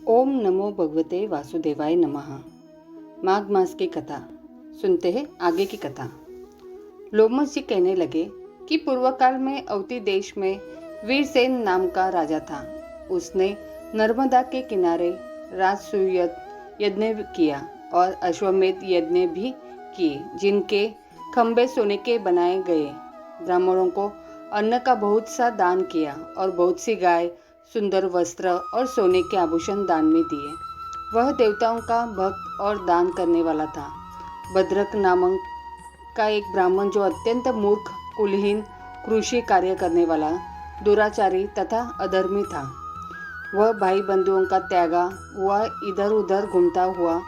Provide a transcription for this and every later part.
ओम नमो भगवते वासुदेवाय नमः। माघ मास की कथा सुनते हैं। आगे की कथा। लोमस जी कहने लगे कि पूर्व काल में अवती देश में वीरसेन नाम का राजा था। उसने नर्मदा के किनारे राजसूय यज्ञ किया और अश्वमेध यज्ञ भी किए, जिनके खंभे सोने के बनाए गए। ब्राह्मणों को अन्न का बहुत सा दान किया और बहुत सी गाय, सुंदर वस्त्र और सोने के आभूषण दान में दिए। वह देवताओं का भक्त और दान करने वाला था। भद्रक नामक का एक ब्राह्मण, जो अत्यंत मूर्ख, कुलहीन, कृषि कार्य करने वाला, दुराचारी तथा अधर्मी था, वह भाई बंधुओं का त्यागा हुआ इधर उधर घूमता हुआ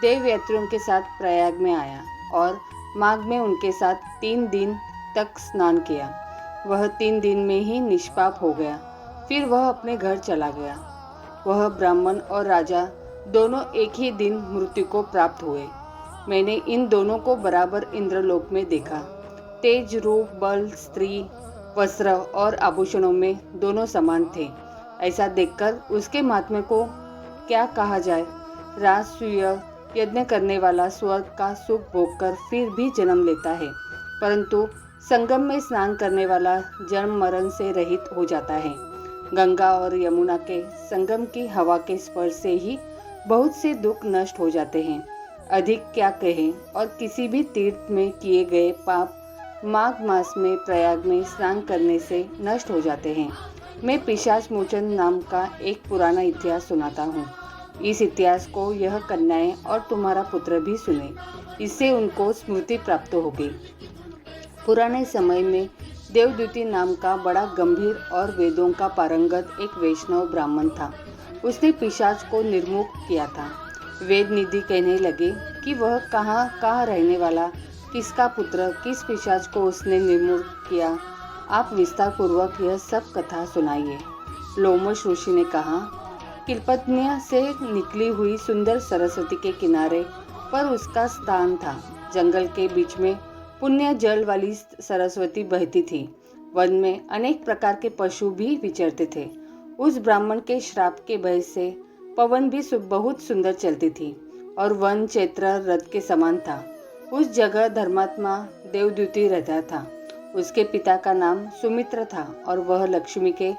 देव यात्रियों के साथ प्रयाग में आया और माघ में उनके साथ 3 दिन तक स्नान किया। वह 3 दिन में ही निष्पाप हो गया। फिर वह अपने घर चला गया। वह ब्राह्मण और राजा दोनों एक ही दिन मृत्यु को प्राप्त हुए। मैंने इन दोनों को बराबर इंद्रलोक में देखा। तेज, रूप, बल, स्त्री, वस्त्र और आभूषणों में दोनों समान थे। ऐसा देखकर उसके महात्म्य को क्या कहा जाए। राजसूय यज्ञ करने वाला स्वर्ग का सुख भोगकर फिर भी जन्म लेता है, परंतु संगम में स्नान करने वाला जन्म मरण से रहित हो जाता है। गंगा और यमुना के संगम की हवा के स्पर्श से ही बहुत से दुख नष्ट हो जाते हैं। अधिक क्या कहें। और किसी भी तीर्थ में किए गए पाप माघ मास में प्रयाग में स्नान करने से नष्ट हो जाते हैं। मैं पिशाच मोचन नाम का एक पुराना इतिहास सुनाता हूँ। इस इतिहास को यह कन्याएं और तुम्हारा पुत्र भी सुने, इससे उनको स्मृति प्राप्त होगी। पुराने समय में देवदूती नाम का बड़ा गंभीर और वेदों का पारंगत एक वैष्णव ब्राह्मण था। उसने पिशाच को निर्मुक्त किया था। वेद निधि कहने लगे कि वह कहाँ रहने वाला, किसका पुत्र, किस पिशाच को उसने निर्मुक्त किया। आप विस्तार पूर्वक यह सब कथा सुनाइए। लोमश ऋषि ने कहा, किल्पन्या से निकली हुई सुंदर सरस्वती के किनारे पर उसका स्थान था। जंगल के बीच में पुण्य जल वाली सरस्वती बहती थी। वन में अनेक प्रकार के पशु भी विचरते थे। उस ब्राह्मण के श्राप के भय से पवन भी बहुत सुंदर चलती थी और वन क्षेत्र रथ के समान था। उस जगह धर्मात्मा देवदूती रहता था। उसके पिता का नाम सुमित्र था और वह लक्ष्मी के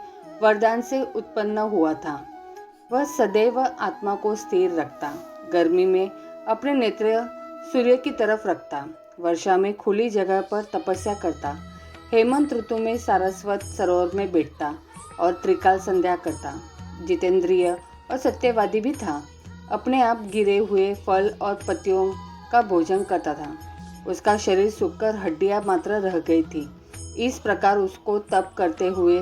वरदान से उत्पन्न हुआ था। वह सदैव आत्मा को स्थिर रखता, गर्मी में अपने नेत्र सूर्य की तरफ रखता, वर्षा में खुली जगह पर तपस्या करता, हेमंत ऋतु में सारस्वत सरोवर में बैठता और त्रिकाल संध्या करता। जितेंद्रिय और सत्यवादी भी था। अपने आप गिरे हुए फल और पत्तियों का भोजन करता था। उसका शरीर सूखकर हड्डियां मात्र रह गई थी। इस प्रकार उसको तप करते हुए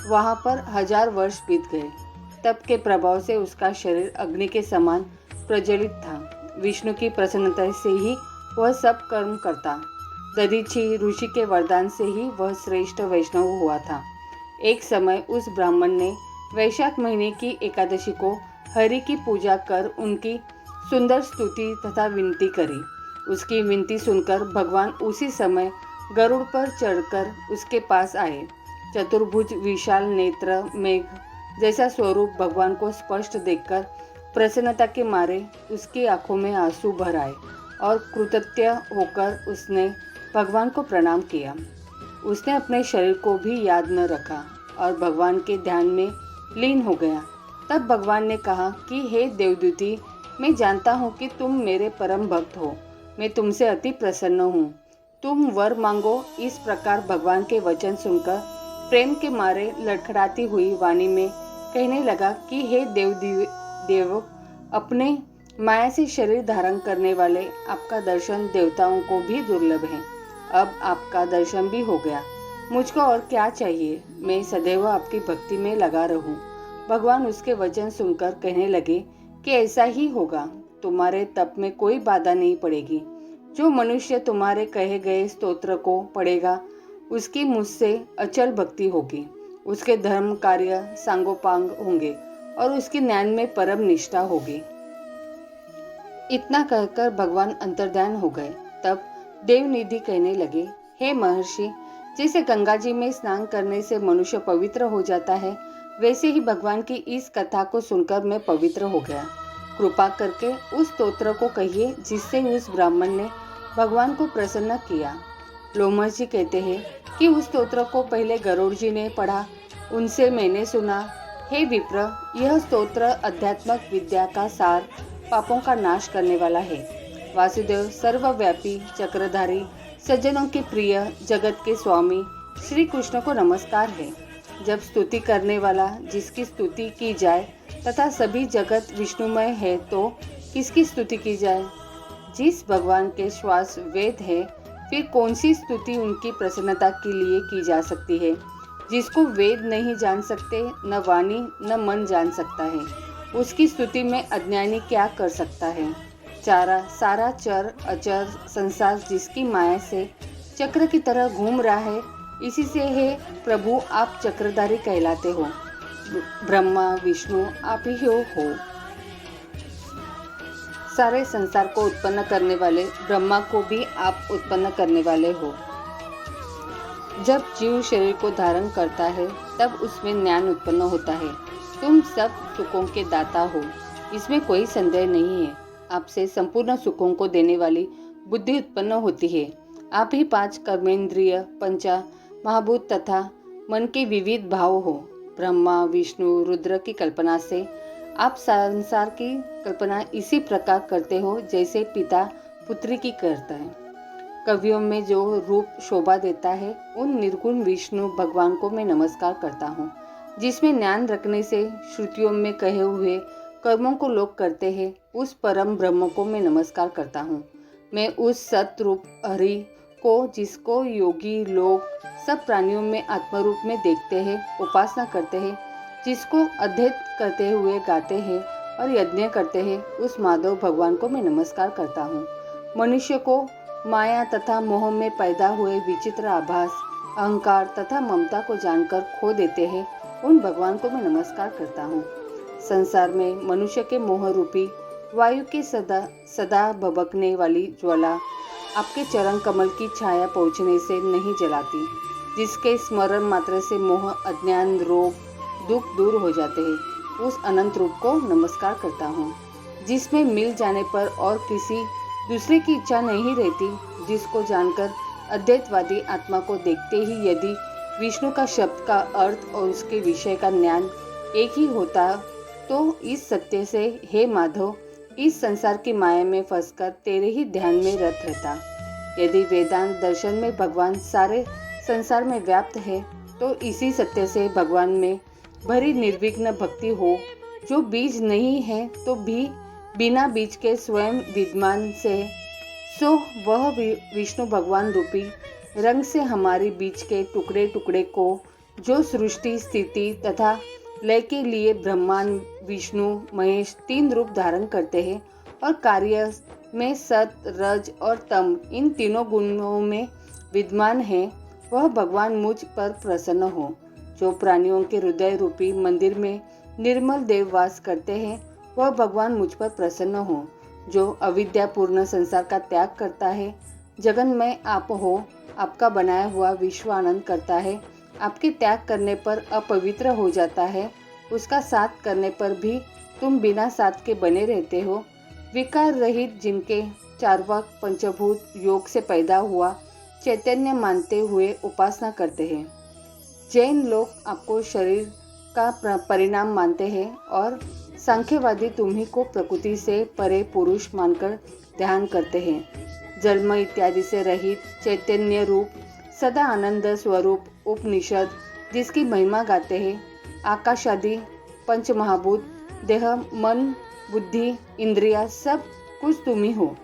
वहां पर 1000 वर्ष बीत गए। तप के प्रभाव से उसका शरीर अग्नि के समान प्रज्वलित था। विष्णु की प्रसन्नता से ही वह सब कर्म करता। दधीची ऋषि के वरदान से ही वह श्रेष्ठ वैष्णव हुआ था। एक समय उस ब्राह्मण ने वैशाख महीने की एकादशी को हरि की पूजा कर उनकी सुंदर स्तुति तथा विनती करी। उसकी विनती सुनकर भगवान उसी समय गरुड़ पर चढ़कर उसके पास आए। चतुर्भुज, विशाल नेत्र, मेघ जैसा स्वरूप भगवान को स्पष्ट देखकर प्रसन्नता के मारे उसकी आंखों में आंसू भर आए और कृतज्ञ होकर उसने भगवान को प्रणाम किया। उसने अपने शरीर को भी याद न रखा और भगवान के ध्यान में लीन हो गया। तब भगवान ने कहा कि हे देवदूती, मैं जानता हूँ कि तुम मेरे परम भक्त हो। मैं तुमसे अति प्रसन्न हूँ। तुम वर मांगो। इस प्रकार भगवान के वचन सुनकर प्रेम के मारे लड़खड़ाती हुई वाणी में कहने लगा कि हे देव, अपने माया से शरीर धारण करने वाले आपका दर्शन देवताओं को भी दुर्लभ है। अब आपका दर्शन भी हो गया। मुझको और क्या चाहिए। मैं सदैव आपकी भक्ति में लगा रहूं। भगवान उसके वचन सुनकर कहने लगे कि ऐसा ही होगा। तुम्हारे तप में कोई बाधा नहीं पड़ेगी। जो मनुष्य तुम्हारे कहे गए स्तोत्र को पढ़ेगा, उसकी मुझसे अचल भक्ति होगी। उसके धर्म कार्य सांगोपांग होंगे और उसकी ज्ञान में परम निष्ठा होगी। इतना कहकर भगवान अंतर्ध्यान हो गए। तब देवनिधि कहने लगे, हे महर्षि, जैसे गंगा जी में स्नान करने से मनुष्य पवित्र हो जाता है, वैसे ही भगवान की इस कथा को सुनकर मैं पवित्र हो गया। कृपा करके उस स्तोत्र को कहिए जिससे उस ब्राह्मण ने भगवान को प्रसन्न किया। लोमश जी कहते हैं कि उस स्तोत्र को पहले गरुड़ जी ने पढ़ा, उनसे मैंने सुना। हे विप्र, यह स्तोत्र अध्यात्मक विद्या का सार, पापों का नाश करने वाला है। वासुदेव सर्वव्यापी, चक्रधारी, सज्जनों के प्रिय, जगत के स्वामी श्री कृष्ण को नमस्कार है। जब स्तुति करने वाला जिसकी स्तुति की जाए तथा सभी जगत विष्णुमय है तो किसकी स्तुति की जाए? जिस भगवान के श्वास वेद है, फिर कौन सी स्तुति उनकी प्रसन्नता के लिए की जा सकती है? जिसको वेद नहीं जान सकते, न वाणी न मन जान सकता है, उसकी स्तुति में अज्ञानी क्या कर सकता है? सारा चर अचर संसार जिसकी माया से चक्र की तरह घूम रहा है, इसी से है प्रभु आप चक्रधारी कहलाते हो। ब्रह्मा विष्णु आप ही हो। सारे संसार को उत्पन्न करने वाले ब्रह्मा को भी आप उत्पन्न करने वाले हो। जब जीव शरीर को धारण करता है तब उसमें ज्ञान उत्पन्न होता है। तुम सब सुखों के दाता हो, इसमें कोई संदेह नहीं है। आपसे संपूर्ण सुखों को देने वाली बुद्धि उत्पन्न होती है। आप ही 5 कर्मेंद्रिय, पंचा महाभूत तथा मन के विविध भाव हो। ब्रह्मा विष्णु रुद्र की कल्पना से आप संसार की कल्पना इसी प्रकार करते हो जैसे पिता पुत्री की करता है। कवियों में जो रूप शोभा देता है, उन निर्गुण विष्णु भगवान को मैं नमस्कार करता हूँ। जिसमें ज्ञान रखने से श्रुतियों में कहे हुए कर्मों को लोग करते हैं, उस परम ब्रह्म को मैं नमस्कार करता हूँ। मैं उस सतरूप हरि को, जिसको योगी लोग सब प्राणियों में आत्मरूप में देखते हैं, उपासना करते हैं, जिसको अध्ययन करते हुए गाते हैं और यज्ञ करते हैं, उस माधव भगवान को मैं नमस्कार करता हूँ। मनुष्य को माया तथा मोह में पैदा हुए विचित्र आभास, अहंकार तथा ममता को जानकर खो देते हैं, उन भगवान को मैं नमस्कार करता हूँ। संसार में मनुष्य के मोह रूपी वायु के सदा भभकने वाली ज्वाला आपके चरण कमल की छाया पहुँचने से नहीं जलाती, जिसके स्मरण मात्र से मोह, अज्ञान, रोग, दुख दूर हो जाते हैं, उस अनंत रूप को नमस्कार करता हूँ। जिसमें मिल जाने पर और किसी दूसरे की इच्छा नहीं रहती, जिसको जानकर अद्वैतवादी आत्मा को देखते ही यदि विष्णु का शब्द का अर्थ और उसके विषय का ज्ञान एक ही होता, तो इस सत्य से हे माधव, इस संसार की माया में फंसकर तेरे ही ध्यान में रत रहता। यदि वेदांत दर्शन में भगवान सारे संसार में व्याप्त है, तो इसी सत्य से भगवान में भरी निर्विघ्न भक्ति हो। जो बीज नहीं है तो भी बिना बीज के स्वयं विद्यमान से, सो वह विष्णु भगवान रूपी रंग से हमारी बीज के टुकड़े टुकड़े को, जो सृष्टि स्थिति तथा लय के लिए ब्रह्मांड विष्णु महेश 3 रूप धारण करते हैं और कार्य में सत रज और तम इन तीनों गुणों में विद्यमान है, वह भगवान मुझ पर प्रसन्न हो। जो प्राणियों के हृदय रूपी मंदिर में निर्मल देव वास करते हैं, वह भगवान मुझ पर प्रसन्न हो। जो अविद्यापूर्ण संसार का त्याग करता है, जगन में आप हो, आपका बनाया हुआ विश्व आनंद करता है, आपके त्याग करने पर अपवित्र हो जाता है, उसका साथ करने पर भी तुम बिना साथ के बने रहते हो। विकार रहित जिनके चार्वाक पंचभूत योग से पैदा हुआ चैतन्य मानते हुए उपासना करते हैं। जैन लोग आपको शरीर का परिणाम मानते हैं और सांख्यवादी तुम्ही को प्रकृति से परे पुरुष मानकर ध्यान करते हैं। जन्म इत्यादि से रहित चैतन्य रूप सदा आनंद स्वरूप उपनिषद जिसकी महिमा गाते हैं, आकाश आदि पंच महाभूत देह मन बुद्धि इंद्रिया सब कुछ तुम ही हो,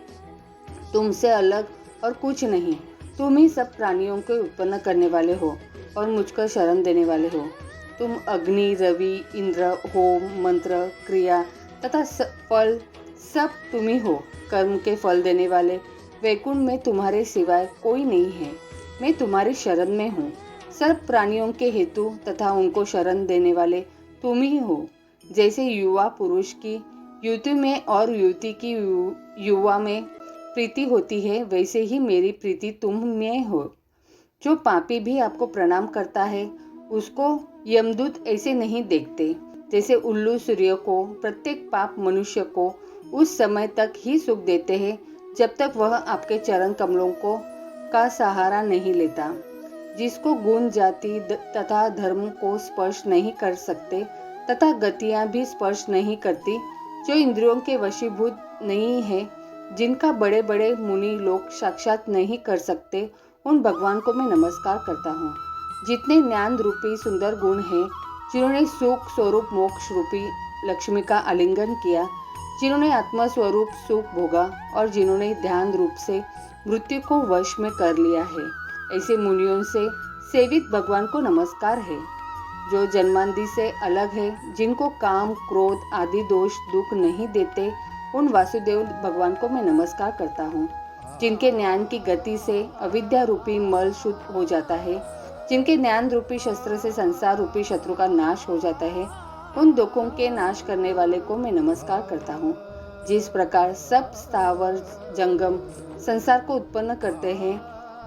तुमसे अलग और कुछ नहीं। तुम ही सब प्राणियों को उत्पन्न करने वाले हो और मुझको शरण देने वाले हो। तुम अग्नि रवि इंद्र होम मंत्र क्रिया तथा फल सब तुम ही हो। कर्म के फल देने वाले वैकुंठ में तुम्हारे सिवाय कोई नहीं है। मैं तुम्हारी शरण में हूँ। सब प्राणियों के हेतु तथा उनको शरण देने वाले तुम ही हो। जैसे युवा पुरुष की युवती में और युवती की युवा में प्रीति होती है, वैसे ही मेरी प्रीति तुम में हो। जो पापी भी आपको प्रणाम करता है, उसको यमदूत ऐसे नहीं देखते जैसे उल्लू सूर्य को प्रत्येक पाप मनुष्य को उस समय तक ही सुख देते हैं जब तक वह आपके चरण कमलों को का सहारा नहीं लेता। जिसको गुण जाति तथा धर्म को स्पर्श नहीं कर सकते तथा गतियां भी स्पर्श नहीं करती, जो इंद्रियों के वशीभूत नहीं है, जिनका बड़े बड़े मुनि लोग साक्षात नहीं कर सकते, उन भगवान को मैं नमस्कार करता हूँ। जितने ज्ञान रूपी सुंदर गुण हैं, जिन्होंने सुख स्वरूप मोक्ष रूपी लक्ष्मी का आलिंगन किया, जिन्होंने आत्मा स्वरूप सुख भोगा और जिन्होंने ध्यान रूप से मृत्यु को वश में कर लिया है, ऐसे मुनियों से सेवित भगवान को नमस्कार है। जो जन्मांधी से अलग है, जिनको काम क्रोध आदि दोष दुख नहीं देते, उन वासुदेव भगवान को मैं नमस्कार करता हूँ। जिनके ज्ञान की गति से अविद्या रूपी मल शुद्ध हो जाता है, जिनके ज्ञान रूपी शस्त्र से संसार रूपी शत्रु का नाश हो जाता है, उन दुखों के नाश करने वाले को मैं नमस्कार करता हूँ। जिस प्रकार सब स्थावर जंगम संसार को उत्पन्न करते हैं,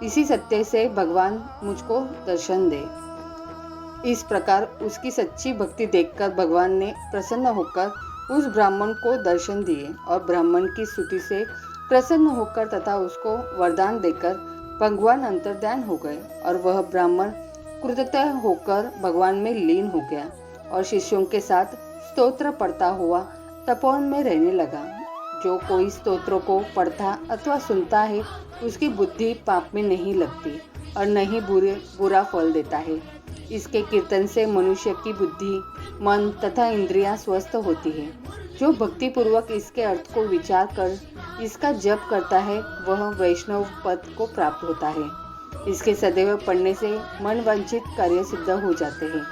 इसी सत्य से भगवान मुझको दर्शन दे। इस प्रकार उसकी सच्ची भक्ति देखकर भगवान ने प्रसन्न होकर उस ब्राह्मण को दर्शन दिए और ब्राह्मण की स्तुति से प्रसन्न होकर तथा उसको वरदान देकर भगवान अंतर्ध्यान हो गए और वह ब्राह्मण कृतज्ञ होकर भगवान में लीन हो गया और शिष्यों के साथ स्तोत्र पढ़ता हुआ तपोवन में रहने लगा। जो कोई स्तोत्रों को पढ़ता अथवा सुनता है, उसकी बुद्धि पाप में नहीं लगती और न ही बुरा फल देता है। इसके कीर्तन से मनुष्य की बुद्धि, मन तथा इंद्रियां स्वस्थ होती है। जो भक्ति पूर्वक इसके अर्थ को विचार कर इसका जप करता है, वह वैष्णव पद को प्राप्त होता है। इसके सदैव पढ़ने से मन वांछित कार्य सिद्ध हो जाते हैं।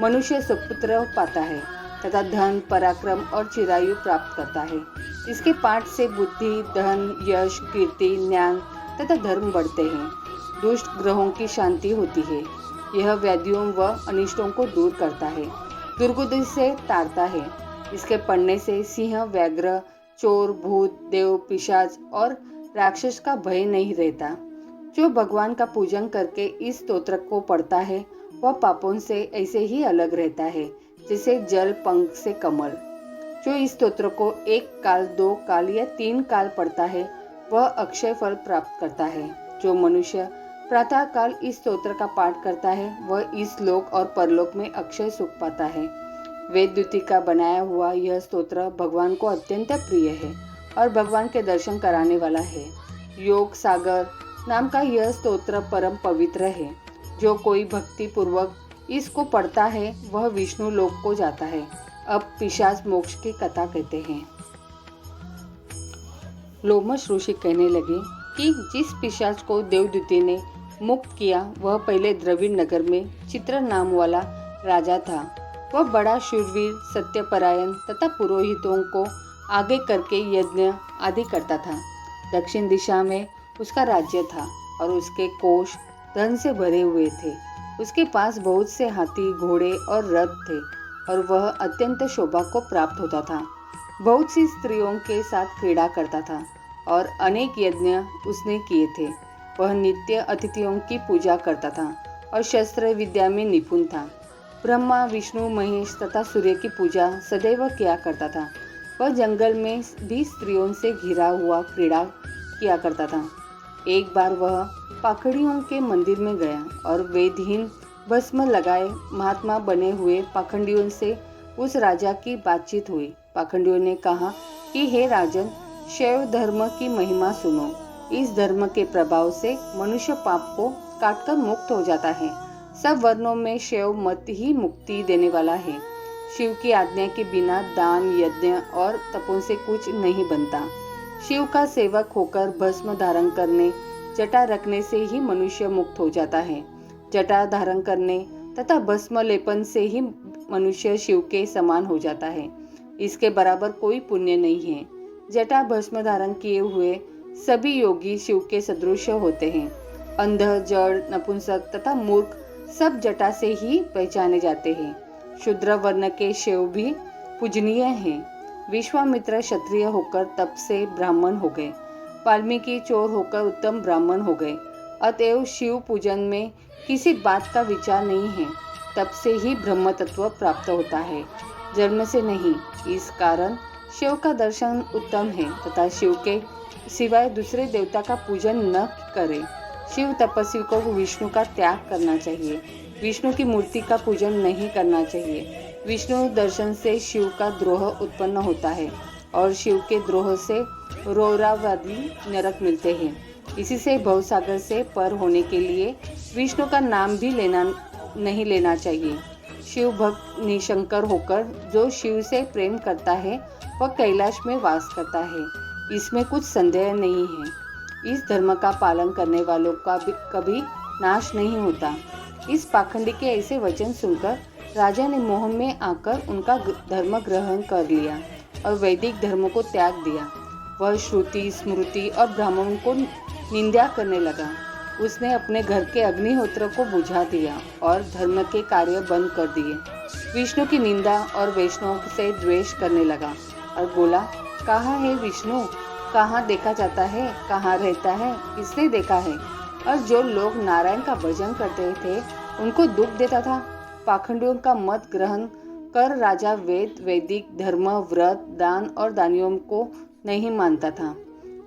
मनुष्य सुपुत्र पाता है तथा धन, पराक्रम और चिरायु प्राप्त करता है। इसके पाठ से बुद्धि, धन, यश, कीर्ति, ज्ञान तथा धर्म बढ़ते हैं। दुष्ट ग्रहों की शांति होती है। यह व्याधियों व अनिष्टों को दूर करता है, दुर्गुति से तारता है। इसके पढ़ने से सिंह, व्याघ्र, चोर, भूत, देव, पिशाच और राक्षस का भय नहीं रहता। जो भगवान का पूजन करके इस स्तोत्र को पढ़ता है, वह पापों से ऐसे ही अलग रहता है जैसे जल पंख से कमल। जो इस स्तोत्र को 1 काल, 2 काल या 3 काल पढ़ता है, वह अक्षय फल प्राप्त करता है। जो मनुष्य प्रातः काल इस स्तोत्र का पाठ करता है, वह इस लोक और परलोक में अक्षय सुख पाता है। वेद द्युति का बनाया हुआ यह स्तोत्र भगवान को अत्यंत प्रिय है और भगवान के दर्शन कराने वाला है। योग सागर नाम का यह स्तोत्र परम पवित्र है। जो कोई भक्ति पूर्वक इसको पढ़ता है, वह विष्णु लोक को जाता है। अब पिशाच मोक्ष की कथा कहते हैं। लोमश ऋषि कहने लगे कि जिस पिशाच को देवदूती ने मुक्त किया, वह पहले द्रविड़ नगर में चित्र नाम वाला राजा था। वह बड़ा शूरवीर, सत्यपरायण तथा पुरोहितों को आगे करके यज्ञ आदि करता था। दक्षिण दिशा में उसका राज्य था और उसके कोष धन से भरे हुए थे। उसके पास बहुत से हाथी, घोड़े और रथ थे और वह अत्यंत शोभा को प्राप्त होता था। बहुत सी स्त्रियों के साथ क्रीड़ा करता था और अनेक यज्ञ उसने किए थे। वह नित्य अतिथियों की पूजा करता था और शस्त्र विद्या में निपुण था। ब्रह्मा, विष्णु, महेश तथा सूर्य की पूजा सदैव किया करता था। वह जंगल में भी स्त्रियों से घिरा हुआ क्रीड़ा किया करता था। एक बार वह पाखंडियों के मंदिर में गया और वेदहीन भस्म लगाए महात्मा बने हुए पाखंडियों से उस राजा की बातचीत हुई। पाखंडियों ने कहा कि हे राजन, शैव धर्म की महिमा सुनो। इस धर्म के प्रभाव से मनुष्य पाप को काटकर मुक्त हो जाता है। सब वर्णों में शैव मत ही मुक्ति देने वाला है। शिव की आज्ञा के बिना दान, यज्ञ और तपों से कुछ नहीं बनता। शिव का सेवक होकर भस्म धारण करने, जटा रखने से ही मनुष्य मुक्त हो जाता है। जटा धारण करने तथा भस्म लेपन से ही मनुष्य शिव के समान हो जाता है। इसके बराबर कोई पुण्य नहीं है। जटा भस्म धारण किए हुए सभी योगी शिव के सदृश होते हैं। अंध, जड़, नपुंसक तथा मूर्ख सब जटा से ही पहचाने जाते हैं। शूद्र वर्ण के शिव भी पूजनीय हैं। विश्वामित्र क्षत्रिय होकर तप से ब्राह्मण हो गए। वाल्मीकि चोर होकर उत्तम ब्राह्मण हो गए। अतएव शिव पूजन में किसी बात का विचार नहीं है। तब से ही ब्रह्म तत्व प्राप्त होता है, जन्म से नहीं। इस कारण शिव का दर्शन उत्तम है तथा शिव के सिवाय दूसरे देवता का पूजन न करे। शिव तपस्वी को विष्णु का त्याग करना चाहिए, विष्णु की मूर्ति का पूजन नहीं करना चाहिए। विष्णु दर्शन से शिव का द्रोह उत्पन्न होता है और शिव के द्रोह से रौरवादी नरक मिलते हैं। इसी से भवसागर से पर होने के लिए विष्णु का नाम भी नहीं लेना चाहिए। शिव भक्त निशंकर होकर जो शिव से प्रेम करता है वह कैलाश में वास करता है, इसमें कुछ संदेह नहीं है। इस धर्म का पालन करने वालों का भी कभी नाश नहीं होता। इस पाखंडी के ऐसे वचन सुनकर राजा ने मोह में आकर उनका धर्म ग्रहण कर लिया और वैदिक धर्म को त्याग दिया। वह श्रुति स्मृति और ब्राह्मणों को निंदा करने लगा। उसने अपने घर के अग्निहोत्र को बुझा दिया और धर्म के कार्य बंद कर दिए। विष्णु की निंदा और वैष्णव से द्वेष करने लगा और बोला, कहाँ है विष्णु, कहाँ देखा जाता है, कहाँ रहता है, किसने देखा है? और जो लोग नारायण का भजन करते थे उनको दुख देता था। पाखंडियों का मत ग्रहण कर राजा वैदिक धर्म, व्रत, दान और दानियों को नहीं मानता था।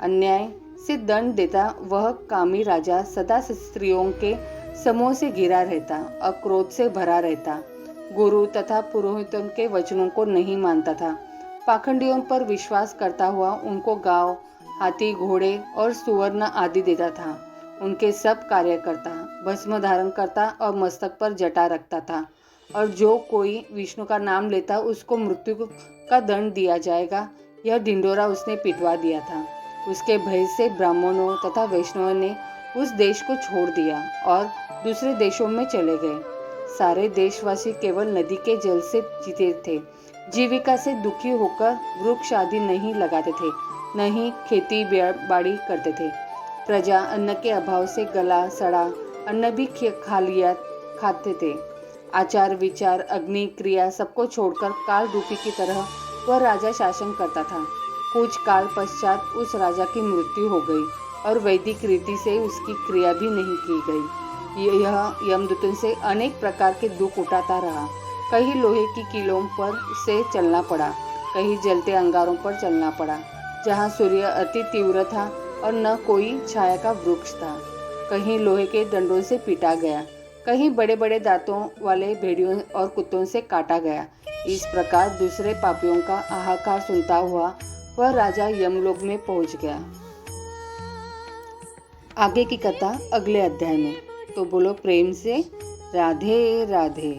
अन्याय से दंड देता वह कामी राजा सदा स्त्रियों के समूह से घिरा रहता और क्रोध से भरा रहता। गुरु तथा पुरोहितों के वचनों को नहीं मानता था। पाखंडियों पर विश्वास करता हुआ उनको गांव, हाथी, घोड़े और सुवर्ण आदि देता था। उनके सब कार्य करता, भस्म धारण करता और मस्तक पर जटा रखता था। और जो कोई विष्णु का नाम लेता उसको मृत्यु का दंड दिया जाएगा, यह ढिंडोरा उसने पिटवा दिया था। उसके भय से ब्राह्मणों तथा वैष्णवों ने उस देश को छोड़ दिया और दूसरे देशों में चले गए। सारे देशवासी केवल नदी के जल से जीते थे। जीविका से दुखी होकर वृक्ष आदि नहीं लगाते थे, न ही खेती बाड़ी करते थे। प्रजा अन्न के अभाव से गला सड़ा अन्न भी खाते थे। आचार विचार अग्नि क्रिया सबको छोड़कर काल रूपी की तरह वह राजा शासन करता था। कुछ काल पश्चात उस राजा की मृत्यु हो गई और वैदिक रीति से उसकी क्रिया भी नहीं की गई। यह यमदूतों से अनेक प्रकार के दुख उठाता रहा। कहीं लोहे की कीलों पर से चलना पड़ा, कहीं जलते अंगारों पर चलना पड़ा जहाँ सूर्य अति तीव्र था और न कोई छाया का वृक्ष था। कहीं लोहे के डंडों से पीटा गया, कहीं बड़े बड़े दांतों वाले भेड़ियों और कुत्तों से काटा गया। इस प्रकार दूसरे पापियों का हाहाकार सुनता हुआ वह राजा यमलोक में पहुंच गया। आगे की कथा अगले अध्याय में। तो बोलो प्रेम से राधे राधे।